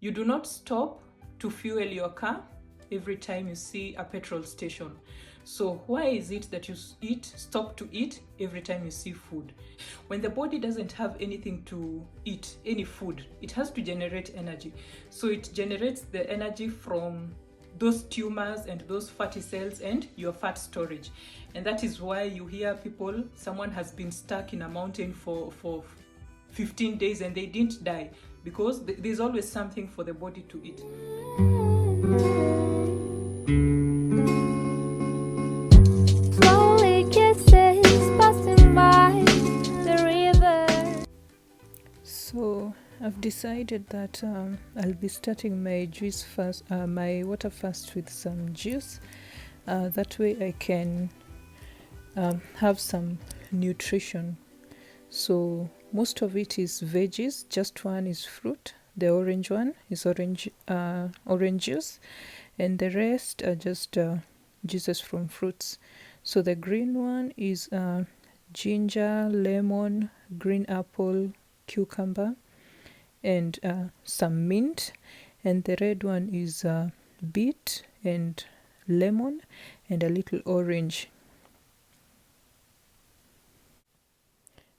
You do not stop to fuel your car every time you see a petrol station. So why is it that you stop to eat every time you see food? When the body doesn't have anything to eat, any food, it has to generate energy. So it generates the energy from those tumors and those fatty cells and your fat storage. And that is why you hear someone has been stuck in a mountain for 15 days and they didn't die, because there's always something for the body to eat. Slowly kisses passing by the river. So I've decided that I'll be starting my juice fast, my water fast with some juice. That way I can have some nutrition. So most of it is veggies, just one is fruit. The orange one is orange juice, and the rest are just juices from fruits. So the green one is ginger, lemon, green apple, cucumber, and some mint. And the red one is beet and lemon and a little orange.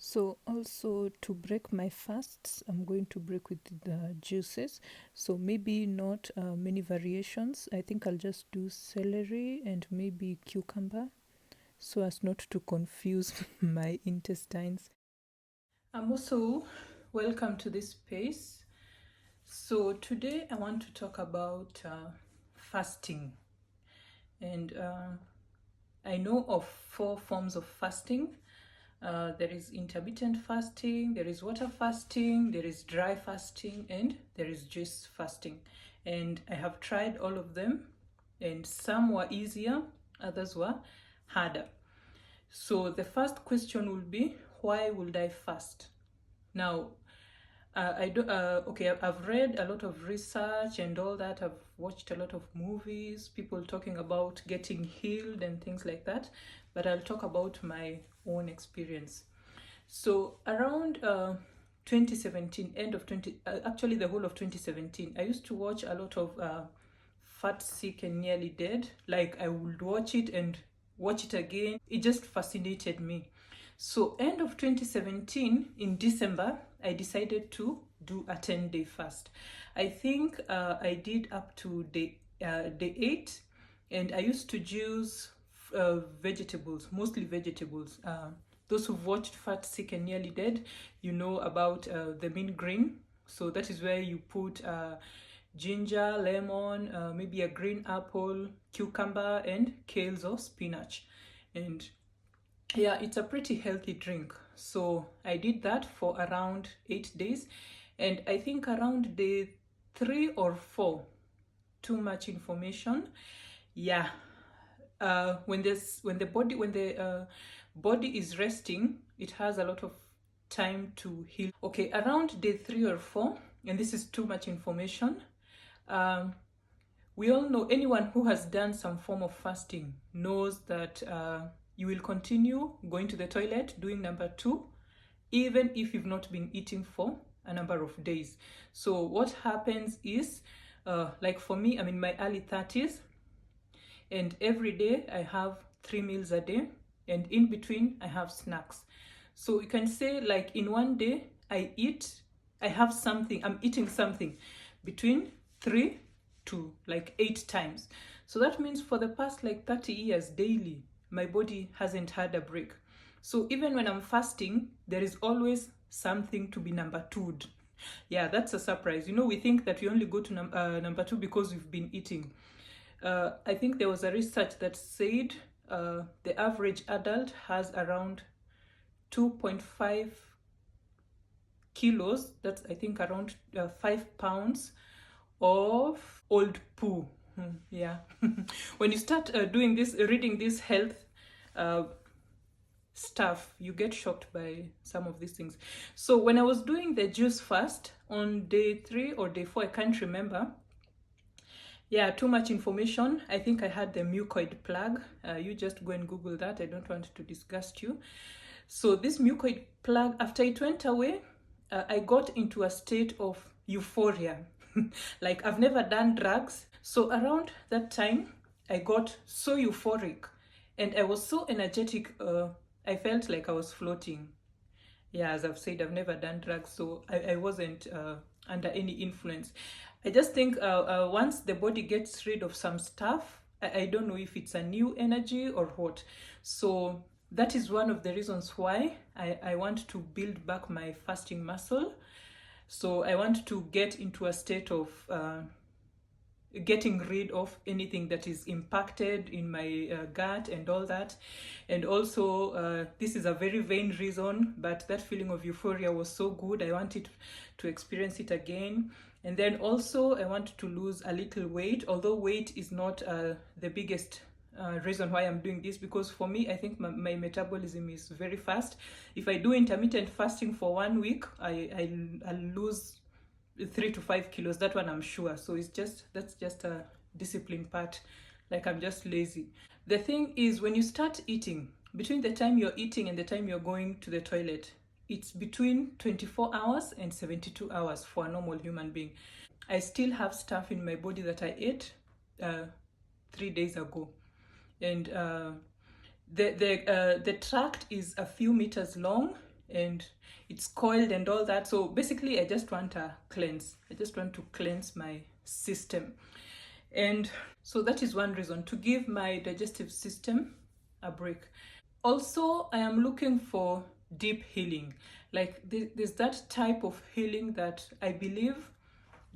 So also to break my fasts, I'm going to break with the juices. So maybe not many variations. I think I'll just do celery and maybe cucumber, so as not to confuse my intestines. Also, welcome to this space. So today I want to talk about fasting. And I know of 4 forms of fasting. There is intermittent fasting, there is water fasting, there is dry fasting, and there is juice fasting. And I have tried all of them, and some were easier, others were harder. So the first question will be, why would I fast? Now, I've read a lot of research and all that. I've watched a lot of movies, people talking about getting healed and things like that, but I'll talk about my own experience. So around 2017, actually the whole of 2017, I used to watch a lot of Fat, Sick and Nearly Dead. Like, I would watch it and watch it again. It just fascinated me. So end of 2017, in December, I decided to do a 10-day fast. I think I did up to day 8, and I used to juice vegetables, mostly vegetables. Those who've watched Fat, Sick and Nearly Dead, you know about the mint green. So that is where you put ginger, lemon, maybe a green apple, cucumber, and kales or spinach. And yeah, it's a pretty healthy drink. So I did that for around 8 days, and I think around day 3 or 4, too much information. Yeah, when the body is resting, it has a lot of time to heal. Okay, around day 3 or 4, and this is too much information. We all know, anyone who has done some form of fasting knows that you will continue going to the toilet, doing number 2, even if you've not been eating for a number of days. So what happens is, like for me, I'm in my early 30s, and every day I have 3 meals a day, and in between I have snacks. So you can say, like, in one day I'm eating something between 3 to like 8 times. So that means for the past like 30 years daily, my body hasn't had a break. So even when I'm fasting, there is always something to be number 2'd. Yeah, that's a surprise. You know, we think that we only go to number 2 because we've been eating. I think there was a research that said the average adult has around 2.5 kilos. That's, I think, around 5 pounds of old poo. Yeah. When you start reading this health stuff, you get shocked by some of these things. So when I was doing the juice fast on day 3 or day 4, I can't remember. Yeah, too much information. I think I had the mucoid plug. You just go and Google that. I don't want to disgust you. So this mucoid plug, after it went away, I got into a state of euphoria. Like, I've never done drugs. So around that time, I got so euphoric and I was so energetic. I felt like I was floating. Yeah, as I've said, I've never done drugs, so I wasn't under any influence. I just think once the body gets rid of some stuff, I don't know if it's a new energy or what. So that is one of the reasons why I want to build back my fasting muscle. So I want to get into a state of getting rid of anything that is impacted in my gut and all that. And also, this is a very vain reason, but that feeling of euphoria was so good. I wanted to experience it again. And then also, I want to lose a little weight, although weight is not the biggest reason why I'm doing this, because for me, I think my metabolism is very fast. If I do intermittent fasting for 1 week, I lose 3 to 5 kilos. That one I'm sure. So that's just a discipline part. Like, I'm just lazy. The thing is, when you start eating, between the time you're eating and the time you're going to the toilet, it's between 24 hours and 72 hours for a normal human being. I still have stuff in my body that I ate 3 days ago, and the tract is a few meters long and it's coiled and all that. So basically, I just want a cleanse. I just want to cleanse my system. And so that is one reason, to give my digestive system a break. Also, I am looking for deep healing. Like, there's that type of healing that I believe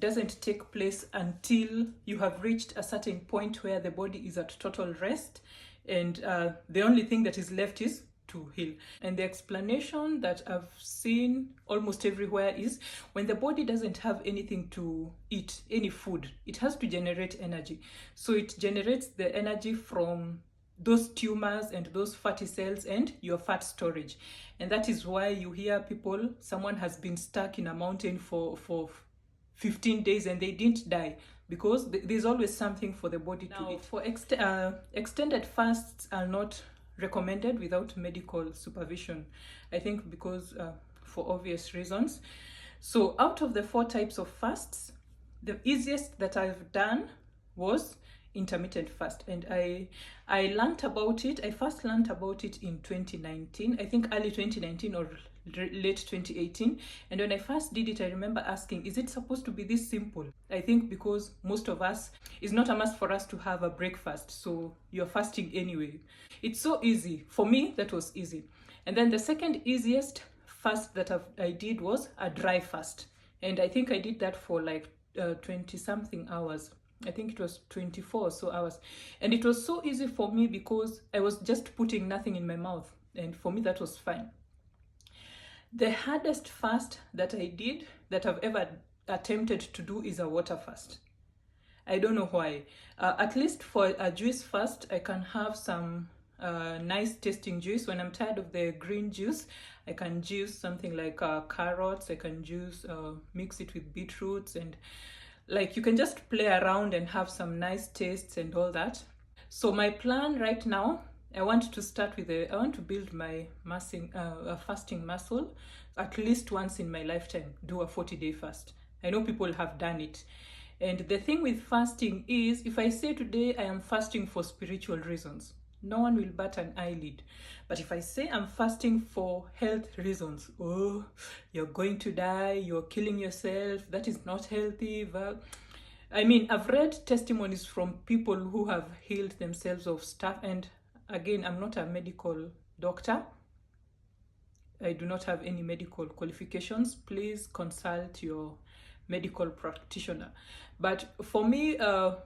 doesn't take place until you have reached a certain point where the body is at total rest, and the only thing that is left is to heal. And the explanation that I've seen almost everywhere is, when the body doesn't have anything to eat, any food, it has to generate energy. So it generates the energy from those tumors and those fatty cells and your fat storage. And that is why you hear people, someone has been stuck in a mountain for 15 days and they didn't die, because there's always something for the body to eat. For extended fasts are not recommended without medical supervision, I think, because for obvious reasons. So out of the 4 types of fasts, the easiest that I've done was intermittent fast, and I learned about it. I first learned about it in 2019, I think early 2019 or late 2018. And when I first did it, I remember asking, is it supposed to be this simple? I think because most of us, it's not a must for us to have a breakfast, so you're fasting anyway. It's so easy. For me, that was easy. And then the second easiest fast that I did was a dry fast, and I think I did that for like 20 something hours. I think it was 24 or so hours. And it was so easy for me because I was just putting nothing in my mouth, and for me that was fine. The hardest fast that I did, that I've ever attempted to do, is a water fast. I don't know why. At least for a juice fast, I can have some nice tasting juice. When I'm tired of the green juice, I can juice something like carrots. I can juice, mix it with beetroots, and like, you can just play around and have some nice tastes and all that. So my plan right now, I want to start with I want to build my fasting muscle at least once in my lifetime, do a 40-day fast. I know people have done it. And the thing with fasting is, if I say today I am fasting for spiritual reasons, no one will bat an eyelid. But if I say I'm fasting for health reasons, oh, you're going to die, you're killing yourself, that is not healthy. I mean, I've read testimonies from people who have healed themselves of stuff, and again, I'm not a medical doctor. I do not have any medical qualifications. Please consult your medical practitioner. But for me,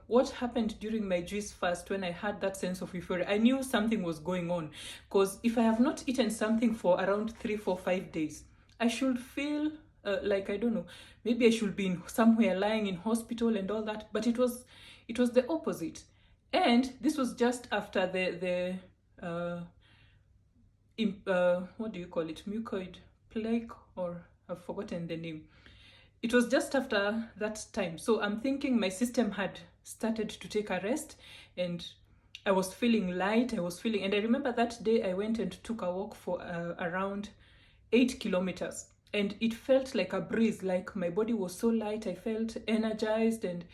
what happened during my juice fast, when I had that sense of euphoria, I knew something was going on. Because if I have not eaten something for around 3, 4, 5 days, I should feel like, I don't know, maybe I should be somewhere lying in hospital and all that. But it was the opposite. And this was just after what do you call it? Mucoid plague, or I've forgotten the name. It was just after that time. So I'm thinking my system had started to take a rest, and I was feeling light. And I remember that day I went and took a walk for around 8 kilometers. and it felt like a breeze, like my body was so light, I felt energized, and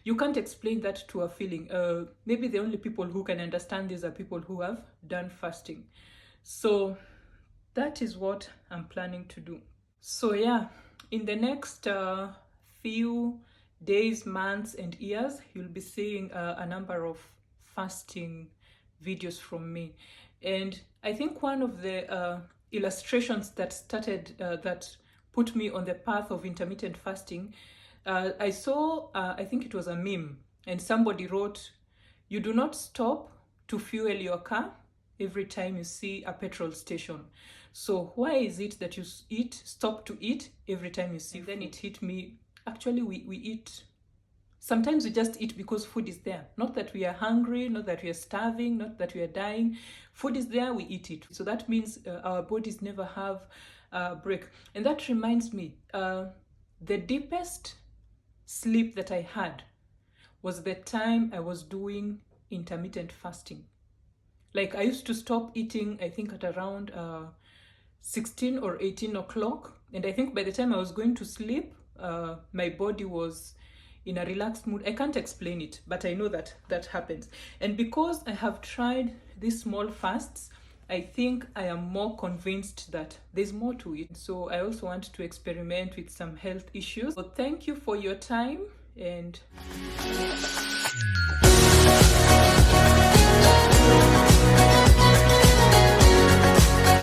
you can't explain that to a feeling. Maybe the only people who can understand this are people who have done fasting. So that is what I'm planning to do. So yeah, in the next few days, months, and years, you'll be seeing a number of fasting videos from me. And I think one of the illustrations that started, that put me on the path of intermittent fasting, I saw, I think it was a meme, and somebody wrote, "You do not stop to fuel your car every time you see a petrol station. So why is it that you stop to eat every time you see?" And then it hit me, actually we eat. Sometimes we just eat because food is there. Not that we are hungry, not that we are starving, not that we are dying. Food is there, we eat it. So that means our bodies never have a break. And that reminds me, the deepest sleep that I had was the time I was doing intermittent fasting. Like I used to stop eating, I think at around 16 or 18 o'clock. And I think by the time I was going to sleep, my body was in a relaxed mood. I can't explain it, but I know that that happens. And because I have tried these small fasts, I think I am more convinced that there's more to it. So I also want to experiment with some health issues. So thank you for your time, and